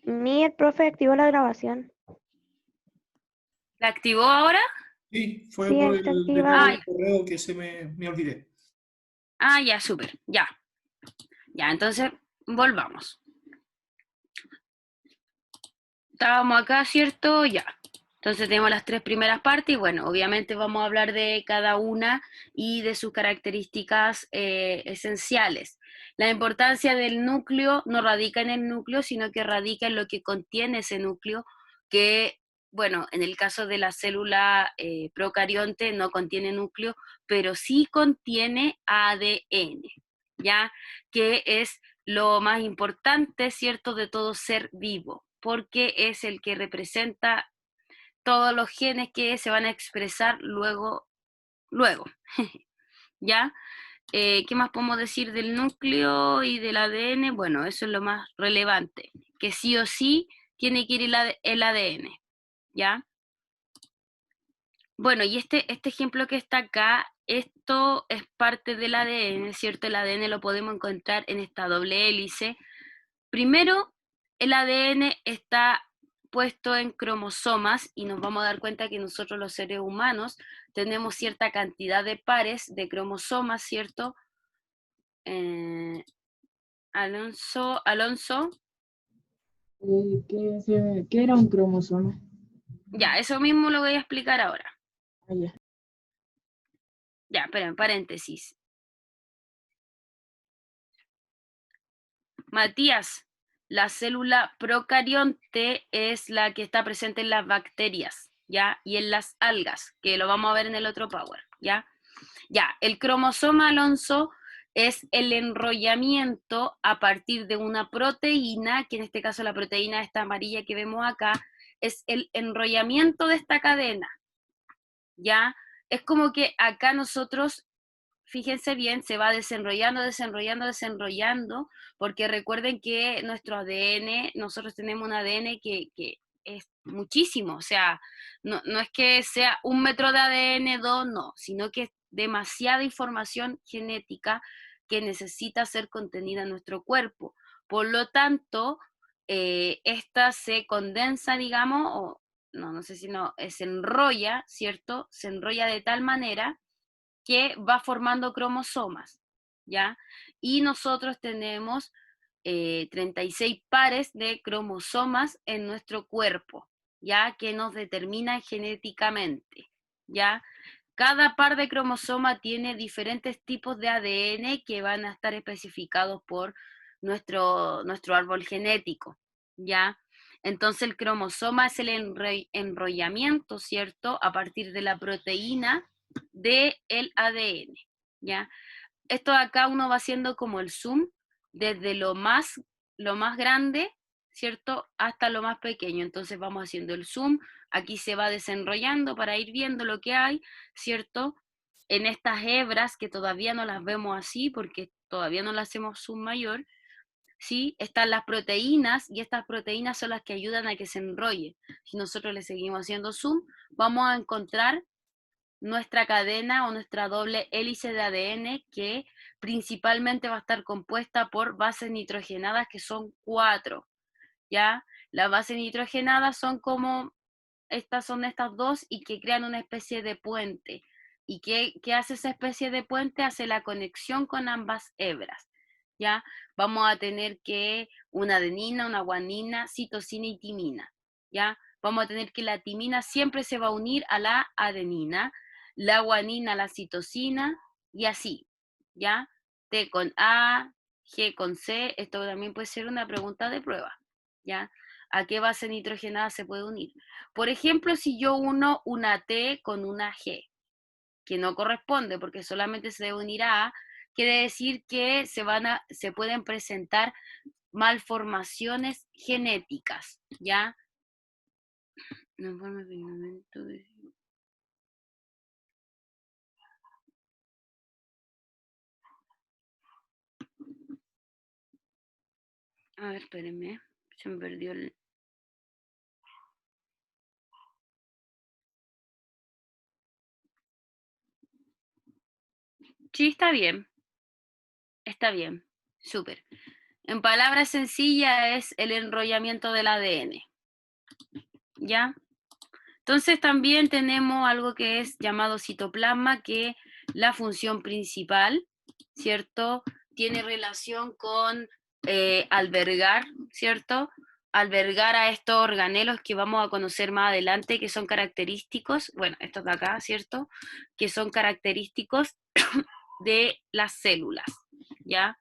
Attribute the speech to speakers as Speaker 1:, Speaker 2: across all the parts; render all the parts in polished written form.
Speaker 1: El profe activó la grabación.
Speaker 2: ¿La activó ahora?
Speaker 3: Sí, fue
Speaker 1: Sí,
Speaker 3: por
Speaker 1: está
Speaker 3: el
Speaker 1: activada.
Speaker 3: del correo que me olvidé.
Speaker 2: Ah, ya, súper, ya. Ya, entonces, volvamos. Estábamos acá, ¿cierto? Ya. Entonces tenemos las tres primeras partes y bueno, obviamente vamos a hablar de cada una y de sus características esenciales. La importancia del núcleo no radica en el núcleo, sino que radica en lo que contiene ese núcleo, que, bueno, en el caso de la célula procarionte no contiene núcleo, pero sí contiene ADN, ¿ya? Que es lo más importante, ¿cierto?, de todo ser vivo, porque es el que representa todos los genes que se van a expresar luego, ¿ya? ¿Qué más podemos decir del núcleo y del ADN? Bueno, eso es lo más relevante, que sí o sí tiene que ir el ADN, ¿ya? Bueno, y este ejemplo que está acá, esto es parte del ADN, ¿cierto? El ADN lo podemos encontrar en esta doble hélice. Primero, el ADN está puesto en cromosomas y nos vamos a dar cuenta que nosotros los seres humanos tenemos cierta cantidad de pares de cromosomas, ¿cierto? Alonso,
Speaker 4: ¿Qué era un cromosoma?
Speaker 2: ya, eso mismo lo voy a explicar ahora.
Speaker 4: Ah, ya.
Speaker 2: Ya, esperen, paréntesis. Matías, la célula procarionte es la que está presente en las bacterias, ¿ya? Y en las algas, que lo vamos a ver en el otro power, ¿ya? Ya, el cromosoma, Alonso, es el enrollamiento a partir de una proteína, que en este caso la proteína esta amarilla que vemos acá, es el enrollamiento de esta cadena, ¿ya? Es como que acá nosotros, fíjense bien, se va desenrollando, porque recuerden que nuestro ADN, nosotros tenemos un ADN que es muchísimo, o sea, no es que sea 1 metro de ADN, 2, no, sino que es demasiada información genética que necesita ser contenida en nuestro cuerpo. Por lo tanto, esta se condensa, digamos, o no sé si no, se enrolla, ¿cierto? Se enrolla de tal manera que va formando cromosomas, ¿ya? Y nosotros tenemos 36 pares de cromosomas en nuestro cuerpo, ¿ya? Que nos determinan genéticamente, ¿ya? Cada par de cromosoma tiene diferentes tipos de ADN que van a estar especificados por nuestro árbol genético, ¿ya? Entonces el cromosoma es el enrollamiento, ¿cierto? A partir de la proteína del ADN, ¿ya? Esto de acá uno va haciendo como el zoom desde lo más grande, ¿cierto? Hasta lo más pequeño. Entonces vamos haciendo el zoom, aquí se va desenrollando para ir viendo lo que hay, ¿cierto? En estas hebras que todavía no las vemos así porque todavía no las hacemos zoom mayor, ¿sí? Están las proteínas y estas proteínas son las que ayudan a que se enrolle. Si nosotros le seguimos haciendo zoom, vamos a encontrar nuestra cadena o nuestra doble hélice de ADN que principalmente va a estar compuesta por bases nitrogenadas que son 4, ¿ya? Las bases nitrogenadas son estas dos y que crean una especie de puente. ¿Y qué hace esa especie de puente? Hace la conexión con ambas hebras, ¿ya? Vamos a tener que una adenina, una guanina, citosina y timina, ¿ya? Vamos a tener que la timina siempre se va a unir a la adenina, la guanina a la citosina y así, ¿ya? T con A, G con C, esto también puede ser una pregunta de prueba, ¿ya? ¿A qué base nitrogenada se puede unir? Por ejemplo, si yo uno una T con una G, que no corresponde porque solamente se debe unir a A, quiere decir que se pueden presentar malformaciones genéticas, ¿ya? No forma de filamento A ver, espérenme, se me perdió el... Sí, está bien, súper. En palabras sencillas es el enrollamiento del ADN. ¿Ya? Entonces también tenemos algo que es llamado citoplasma, que la función principal, ¿cierto? Tiene relación con albergar, ¿cierto? Albergar a estos organelos que vamos a conocer más adelante, que son característicos, bueno, estos de acá, ¿cierto? Que son característicos de las células, ¿ya?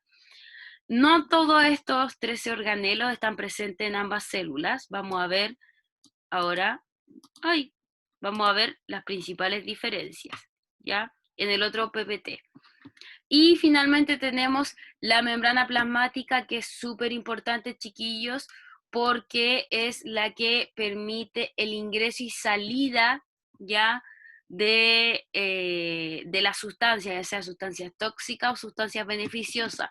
Speaker 2: No todos estos 13 organelos están presentes en ambas células. Vamos a ver ahora, vamos a ver las principales diferencias, ¿ya? En el otro PPT. Y finalmente tenemos la membrana plasmática, que es súper importante, chiquillos, porque es la que permite el ingreso y salida, ¿ya? De las sustancias, ya sea sustancias tóxicas o sustancias beneficiosas.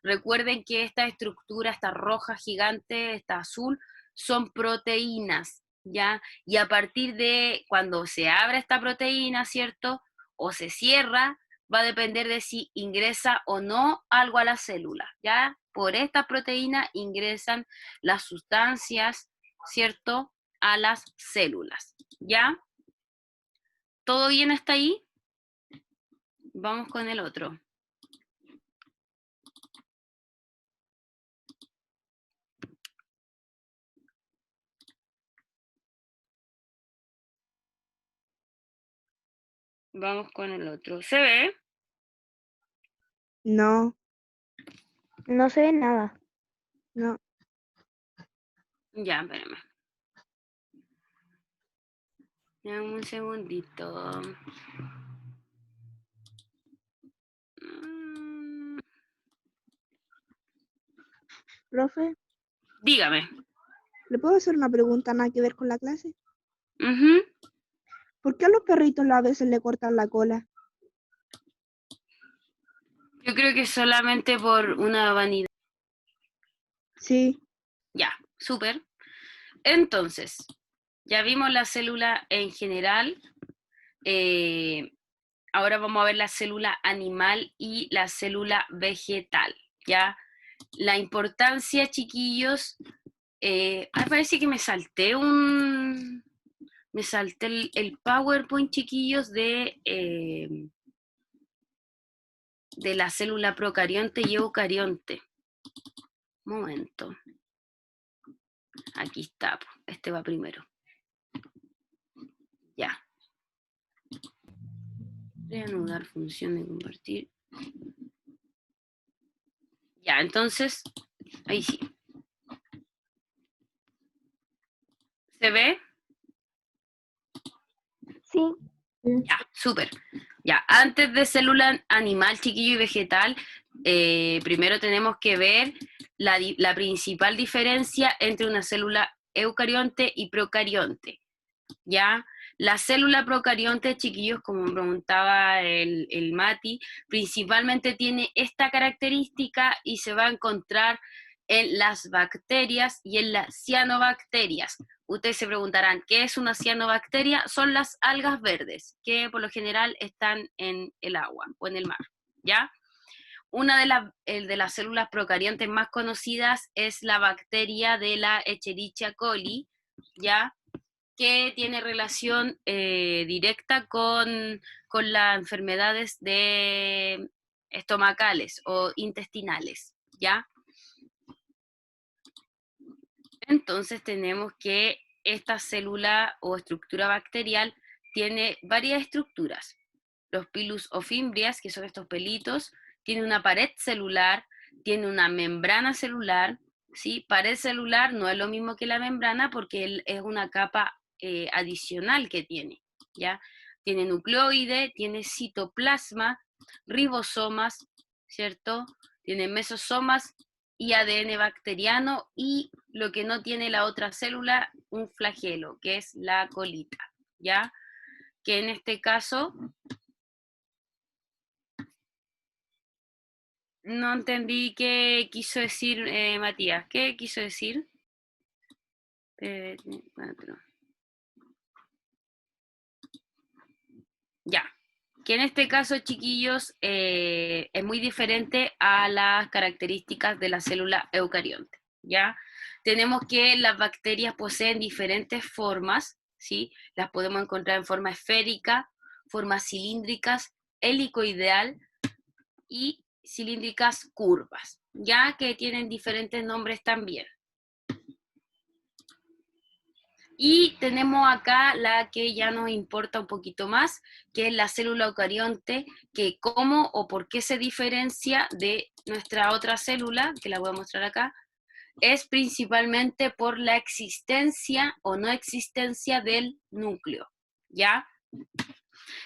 Speaker 2: Recuerden que esta estructura, esta roja gigante, esta azul, son proteínas, ¿ya? Y a partir de cuando se abre esta proteína, ¿cierto? O se cierra, va a depender de si ingresa o no algo a la célula, ¿ya? Por esta proteína ingresan las sustancias, ¿cierto? A las células, ¿ya? ¿Todo bien hasta ahí? Vamos con el otro. Vamos con el otro. ¿Se ve?
Speaker 4: No,
Speaker 1: No se ve nada.
Speaker 4: no.
Speaker 2: Ya, espérame. Dame un segundito.
Speaker 4: Profe,
Speaker 2: Dígame.
Speaker 4: ¿le puedo hacer una pregunta nada que ver con la clase?
Speaker 2: Ujú.
Speaker 4: ¿Por qué a los perritos a veces le cortan la cola?
Speaker 2: Yo creo que solamente por una vanidad.
Speaker 4: Sí,
Speaker 2: Ya, súper. Entonces, ya vimos la célula en general. Ahora vamos a ver la célula animal y la célula vegetal, ¿ya? La importancia, chiquillos, parece que me salté el PowerPoint, chiquillos, de la célula procarionte y eucarionte. Momento. Aquí está, este va primero. Ya. Reanudar función de compartir. Ya, entonces, ahí sí. ¿Se ve?
Speaker 1: Sí.
Speaker 2: Ya, súper. Ya, antes de célula animal, chiquillo y vegetal, primero tenemos que ver la principal diferencia entre una célula eucarionte y procarionte. ¿Ya? La célula procarionte, chiquillos, como me preguntaba el Mati, principalmente tiene esta característica y se va a encontrar en las bacterias y en las cianobacterias. Ustedes se preguntarán, ¿qué es una cianobacteria? Son las algas verdes, que por lo general están en el agua o en el mar, ¿ya? Una de las células procariontes más conocidas es la bacteria de la Escherichia coli, ¿ya? Que tiene relación directa con las enfermedades estomacales o intestinales, ¿ya? Entonces tenemos que esta célula o estructura bacterial tiene varias estructuras. Los pilus o fimbrias, que son estos pelitos, tiene una pared celular, tiene una membrana celular, ¿sí? Pared celular no es lo mismo que la membrana porque es una capa adicional que tiene, ¿ya? Tiene nucleoide, tiene citoplasma, ribosomas, ¿cierto? Tiene mesosomas y ADN bacteriano, y lo que no tiene la otra célula, un flagelo, que es la colita, ¿ya? Que en este caso, no entendí qué quiso decir Matías. ¿Qué quiso decir? Ya. que en este caso, chiquillos, es muy diferente a las características de la célula eucarionte, ¿ya? Tenemos que las bacterias poseen diferentes formas, ¿sí? Las podemos encontrar en forma esférica, formas cilíndricas, helicoidal y cilíndricas curvas, ya que tienen diferentes nombres también. Y tenemos acá la que ya nos importa un poquito más, que es la célula eucarionte, que cómo o por qué se diferencia de nuestra otra célula, que la voy a mostrar acá, es principalmente por la existencia o no existencia del núcleo, ¿ya?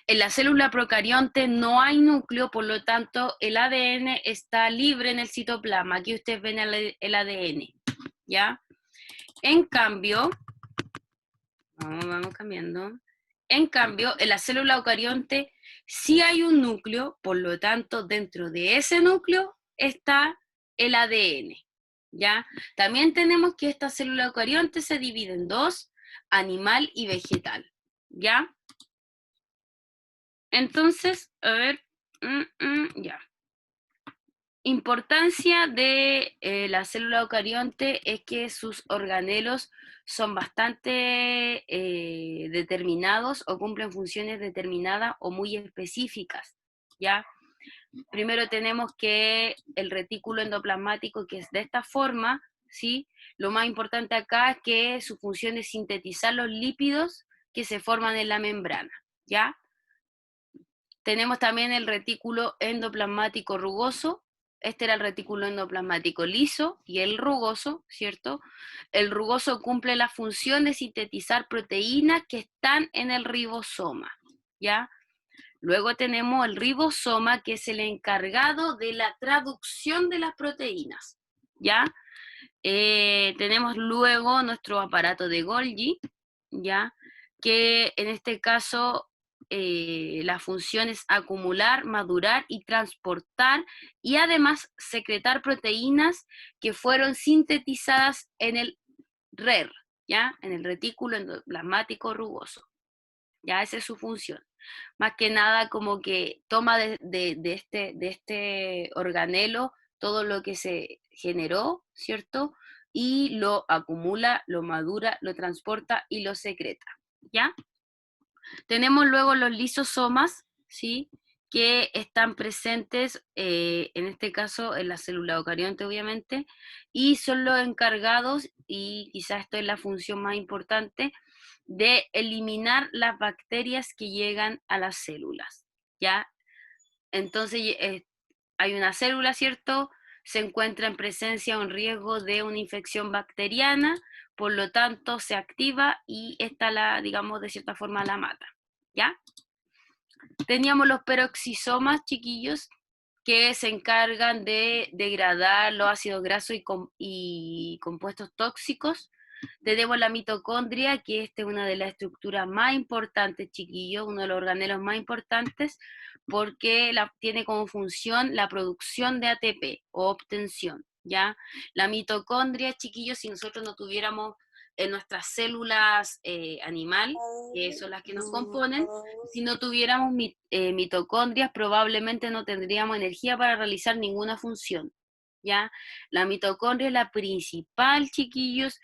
Speaker 2: En la célula procarionte no hay núcleo, por lo tanto el ADN está libre en el citoplasma. Aquí ustedes ven el ADN, ¿ya? En cambio, vamos cambiando. En cambio, en la célula eucarionte sí hay un núcleo, por lo tanto, dentro de ese núcleo está el ADN, ¿ya? También tenemos que esta célula eucarionte se divide en dos, animal y vegetal, ¿ya? Entonces, a ver, ya. Importancia de la célula eucarionte es que sus organelos son bastante determinados o cumplen funciones determinadas o muy específicas, ¿ya? Primero tenemos que el retículo endoplasmático, que es de esta forma, ¿sí? Lo más importante acá es que su función es sintetizar los lípidos que se forman en la membrana, ¿ya? Tenemos también el retículo endoplasmático rugoso. Este era el retículo endoplasmático liso y el rugoso, ¿cierto? El rugoso cumple la función de sintetizar proteínas que están en el ribosoma, ¿ya? Luego tenemos el ribosoma, que es el encargado de la traducción de las proteínas, ¿ya? Tenemos luego nuestro aparato de Golgi, ¿ya? Que en este caso la función es acumular, madurar y transportar, y además secretar proteínas que fueron sintetizadas en el RER, ¿ya? En el retículo endoplasmático rugoso. Ya, esa es su función. Más que nada como que toma de este organelo todo lo que se generó, ¿cierto? Y lo acumula, lo madura, lo transporta y lo secreta, ¿ya? Tenemos luego los lisosomas, ¿sí? Que están presentes, en este caso, en la célula eucarionte, obviamente, y son los encargados, y quizás esto es la función más importante, de eliminar las bacterias que llegan a las células, ¿ya? Entonces, hay una célula, ¿cierto? Se encuentra en presencia o en riesgo de una infección bacteriana, por lo tanto, se activa y esta la, digamos, de cierta forma la mata, ¿ya? Teníamos los peroxisomas, chiquillos, que se encargan de degradar los ácidos grasos y compuestos tóxicos. Tenemos la mitocondria, que esta es una de las estructuras más importantes, chiquillos, uno de los organelos más importantes, porque tiene como función la producción de ATP o obtención, ¿ya? La mitocondria, chiquillos, si nosotros no tuviéramos en nuestras células animal, que son las que nos componen, si no tuviéramos mitocondrias, probablemente no tendríamos energía para realizar ninguna función, ¿ya? La mitocondria es la principal, chiquillos,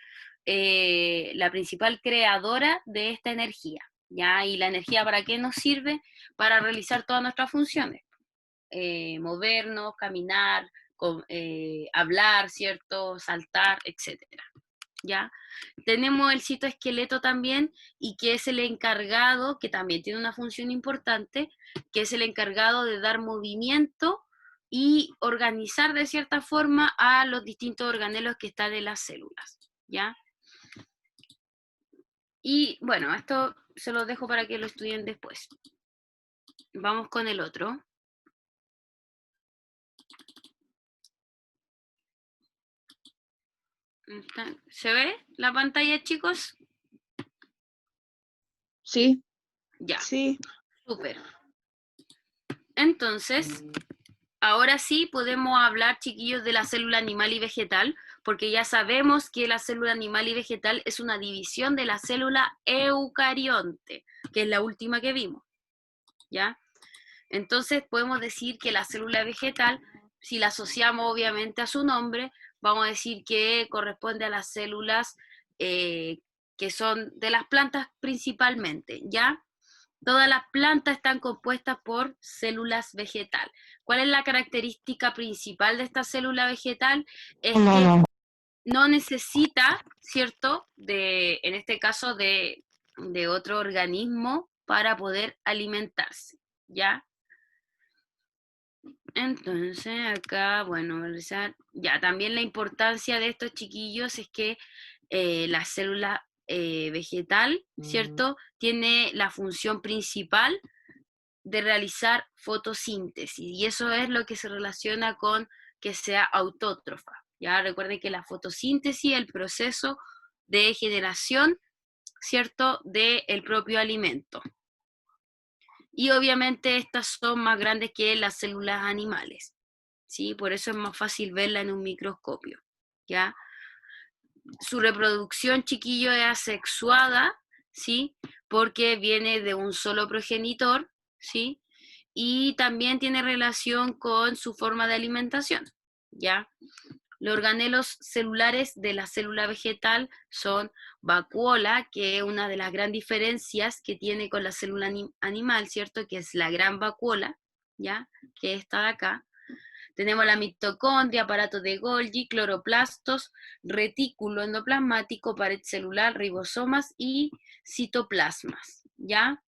Speaker 2: la principal creadora de esta energía, ¿ya? ¿Y la energía para qué nos sirve? Para realizar todas nuestras funciones, movernos, caminar, hablar, ¿cierto? Saltar, etcétera, ¿ya? Tenemos el citoesqueleto también, y que es el encargado, que también tiene una función importante, que es el encargado de dar movimiento y organizar de cierta forma a los distintos organelos que están en las células, ¿ya? Y bueno, esto se los dejo para que lo estudien después. Vamos con el otro. ¿Se ve la pantalla, chicos?
Speaker 4: Sí,
Speaker 2: Ya,
Speaker 4: sí.
Speaker 2: súper. Entonces, ahora sí podemos hablar, chiquillos, de la célula animal y vegetal, porque ya sabemos que la célula animal y vegetal es una división de la célula eucarionte, que es la última que vimos, ¿ya? Entonces podemos decir que la célula vegetal, si la asociamos obviamente a su nombre, vamos a decir que corresponde a las células que son de las plantas principalmente, ¿ya? Todas las plantas están compuestas por células vegetales. ¿Cuál es la característica principal de esta célula vegetal? Es que no necesita, ¿cierto?, en este caso de otro organismo para poder alimentarse, ¿ya? Entonces, acá, bueno, realizar, ya, también la importancia de estos chiquillos es que la célula vegetal, ¿cierto?, tiene la función principal de realizar fotosíntesis, y eso es lo que se relaciona con que sea autótrofa. Ya recuerden que la fotosíntesis es el proceso de generación, ¿cierto?, del propio alimento. Y obviamente estas son más grandes que las células animales, ¿sí? Por eso es más fácil verla en un microscopio, ¿ya? Su reproducción, chiquillo, es asexuada, ¿sí? Porque viene de un solo progenitor, ¿sí? Y también tiene relación con su forma de alimentación, ¿ya? Los organelos celulares de la célula vegetal son vacuola, que es una de las grandes diferencias que tiene con la célula animal, ¿cierto? Que es la gran vacuola, ¿ya? Que es esta de acá. Tenemos la mitocondria, aparato de Golgi, cloroplastos, retículo endoplasmático, pared celular, ribosomas y citoplasmas, ¿ya?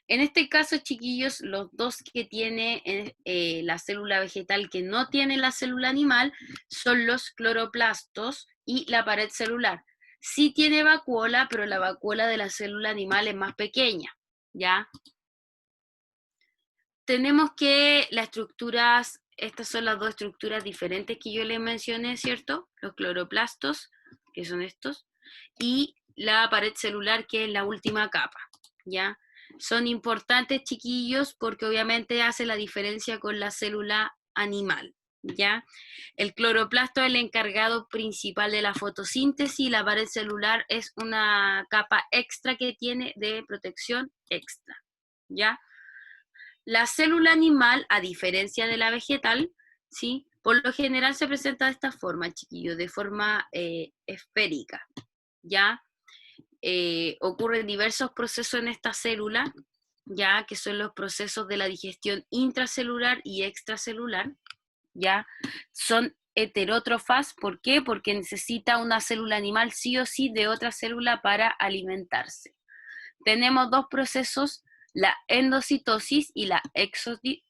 Speaker 2: En este caso, chiquillos, los dos que tiene la célula vegetal que no tiene la célula animal son los cloroplastos y la pared celular. Sí tiene vacuola, pero la vacuola de la célula animal es más pequeña, ¿ya? Tenemos que las estructuras, estas son las dos estructuras diferentes que yo les mencioné, ¿cierto? Los cloroplastos, que son estos, y la pared celular, que es la última capa, ¿ya? Son importantes, chiquillos, porque obviamente hace la diferencia con la célula animal, ¿ya? El cloroplasto es el encargado principal de la fotosíntesis y la pared celular es una capa extra que tiene de protección extra, ¿ya? La célula animal, a diferencia de la vegetal, ¿sí?, por lo general se presenta de esta forma, chiquillos, de forma esférica, ¿ya? Ocurren diversos procesos en esta célula, ya que son los procesos de la digestión intracelular y extracelular, ya son heterótrofas. ¿Por qué? Porque necesita una célula animal sí o sí de otra célula para alimentarse. Tenemos dos procesos, la endocitosis y la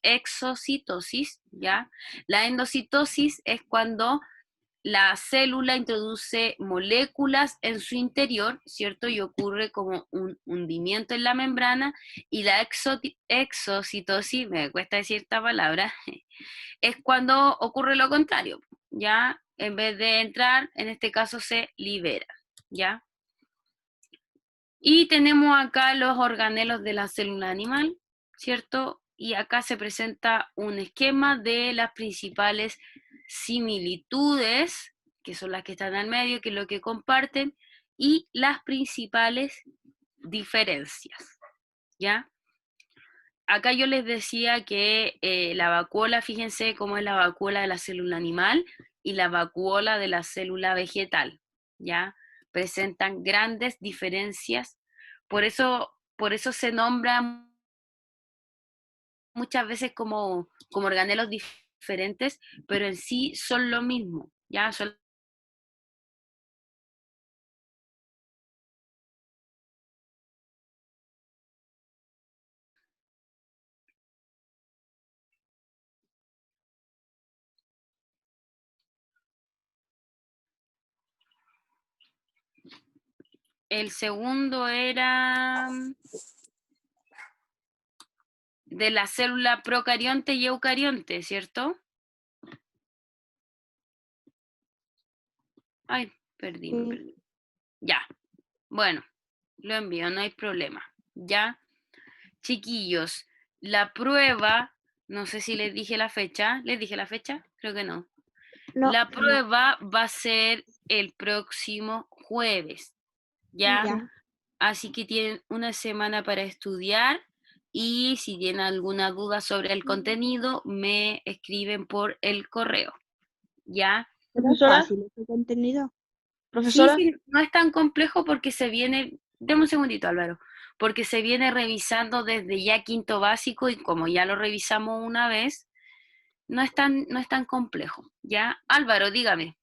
Speaker 2: exocitosis, ¿ya? La endocitosis es cuando la célula introduce moléculas en su interior, ¿cierto? Y ocurre como un hundimiento en la membrana, y la exocitosis, me cuesta decir esta palabra, es cuando ocurre lo contrario, ¿ya? En vez de entrar, en este caso se libera, ¿ya? Y tenemos acá los organelos de la célula animal, ¿cierto? Y acá se presenta un esquema de las principales similitudes, que son las que están al medio, que es lo que comparten, y las principales diferencias, ¿ya? Acá yo les decía que la vacuola, fíjense cómo es la vacuola de la célula animal y la vacuola de la célula vegetal, ¿ya? Presentan grandes diferencias, por eso se nombran muchas veces como organelos diferentes, pero en sí son lo mismo, ¿ya? Son el segundo era de la célula procarionte y eucarionte, ¿cierto? Ay, perdí. Ya, bueno, lo envío, no hay problema. Ya, chiquillos, la prueba, no sé si les dije la fecha. ¿Les dije la fecha? Creo que no.
Speaker 1: No,
Speaker 2: La prueba va a ser el próximo jueves, ¿ya?
Speaker 4: Ya.
Speaker 2: Así que tienen una semana para estudiar y si tienen alguna duda sobre el contenido, me escriben por el correo, ¿ya?
Speaker 4: ¿Es
Speaker 5: Profesora,
Speaker 4: fácil este contenido?
Speaker 2: Sí,
Speaker 5: profesora,
Speaker 2: sí, no es tan complejo porque se viene, deme un segundito, Álvaro, porque se viene revisando desde ya quinto básico y como ya lo revisamos una vez, no es tan complejo, ¿ya? Álvaro, dígame.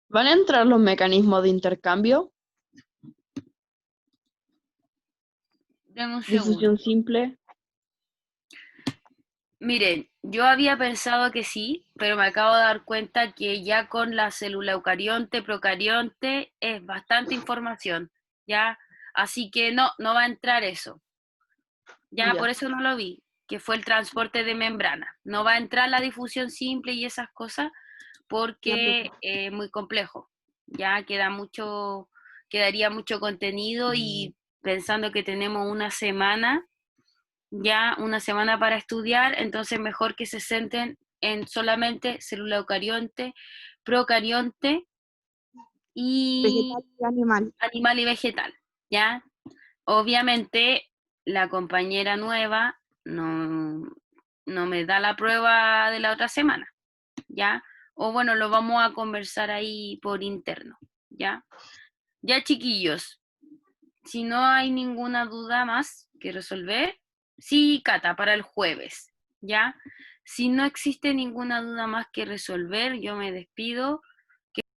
Speaker 5: ¿van a entrar los mecanismos de intercambio?
Speaker 2: Deme un segundo.
Speaker 5: Difusión simple.
Speaker 2: Miren, yo había pensado que sí, pero me acabo de dar cuenta que ya con la célula eucarionte, procarionte, es bastante información, ¿ya? Así que no va a entrar eso. Ya,
Speaker 5: Ya.
Speaker 2: por eso no lo vi, que fue el transporte de membrana. No va a entrar la difusión simple y esas cosas porque es muy complejo. Ya quedaría mucho contenido y pensando que tenemos una semana para estudiar, entonces mejor que se centren en solamente célula eucarionte, procarionte y
Speaker 4: Vegetal y animal.
Speaker 2: animal y vegetal, ¿ya? Obviamente la compañera nueva no me da la prueba de la otra semana, ¿ya? O bueno, lo vamos a conversar ahí por interno, ¿ya? Ya, chiquillos, si no hay ninguna duda más que resolver, sí, Cata, para el jueves, ¿ya? Si no existe ninguna duda más que resolver, yo me despido